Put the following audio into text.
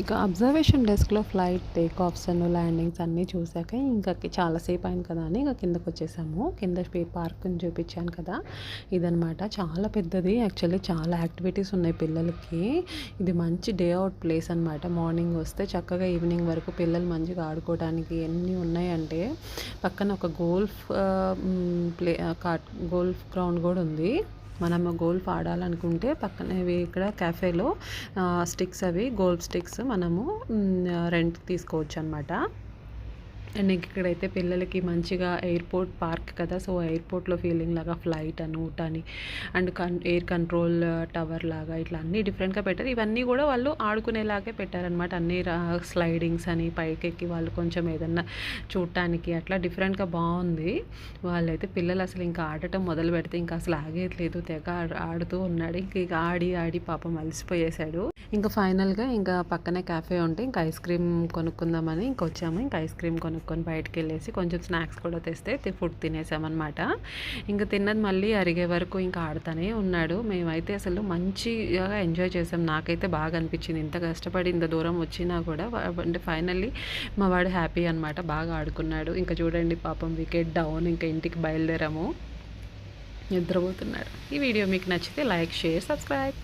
ఇక అబ్జర్వేషన్ డెస్క్‌లో flight take offs landings అన్నీ చూసాక ఇంకా చాలా సేపు అయింది కదా అని ఇంక కిందకొచ్చేసాము. కింద పార్క్‌ని చూపించాను కదా! ఇదనమాట. చాలా పెద్దది. యాక్చువల్లీ చాలా యాక్టివిటీస్ ఉన్నాయి పిల్లలకి. ఇది మంచి డే అవుట్ ప్లేస్ అనమాట. మార్నింగ్ వస్తే చక్కగా ఈవినింగ్ వరకు పిల్లలు మంచిగా ఆడుకోవడానికి ఎన్ని ఉన్నాయంటే పక్కన ఒక గోల్ఫ్ గ్రౌండ్ కూడా ఉంది. మనము గోల్ఫ్ ఆడాలనుకుంటే పక్కనే ఇక్కడ క్యాఫేలో స్టిక్స్ అవి గోల్ఫ్ స్టిక్స్ మనము రెంట్‌కి తీసుకోవచ్చు అనమాట. అండ్ ఇక్కడైతే పిల్లలకి మంచిగా ఎయిర్‌పోర్ట్ పార్క్ కదా! సో, ఎయిర్‌పోర్ట్‌లో ఫీలింగ్ లాగా ఫ్లైట్ అని, ఊట్ అని అండ్ ఎయిర్ కంట్రోల్ టవర్ లాగా ఇట్లా అన్నీ డిఫరెంట్‌గా పెట్టారు. ఇవన్నీ కూడా వాళ్ళు ఆడుకునేలాగే పెట్టారనమాట. అన్నీ స్లైడింగ్స్ అని పైకెక్కి వాళ్ళు కొంచెం ఏదన్నా చూడటానికి అట్లా డిఫరెంట్‌గా బావుంది. వాళ్ళైతే పిల్లలు అసలు ఇంకా ఆడటం మొదలుపెడితే ఇంకా అసలు ఆగేయట్లేదు. తెగ ఆడుతూ ఉన్నాడు. ఇక ఆడి ఆడి పాపం అలసిపోయేసాడు. ఇంకా ఫైనల్‌గా ఇంకా పక్కనే క్యాఫే ఉంటే ఇంకా ఐస్ క్రీమ్ కొనుక్కుందామని ఇంకొచ్చాము. ఇంకా ఐస్ క్రీమ్ కొనుక్కొని బయటికెళ్ళేసి కొంచెం స్నాక్స్ కూడా తెస్తే ఫుడ్ తినేసామనమాట. ఇంకా తిన్నది మళ్ళీ అరిగే వరకు ఇంకా ఆడుతూనే ఉన్నాడు. మేమైతే అసలు మంచిగా ఎంజాయ్ చేసాం. నాకైతే బాగా అనిపించింది. ఇంత కష్టపడి ఇంత దూరం వచ్చినా కూడా అంటే ఫైనల్లీ మా వాడు హ్యాపీ అనమాట. బాగా ఆడుకున్నాడు. ఇంకా చూడండి పాపం వికెట్ డౌన్ ఇంకా ఇంటికి బయలుదేరాము. నిద్రపోతున్నాడు. ఈ వీడియో మీకు నచ్చితే లైక్, షేర్, సబ్స్క్రైబ్.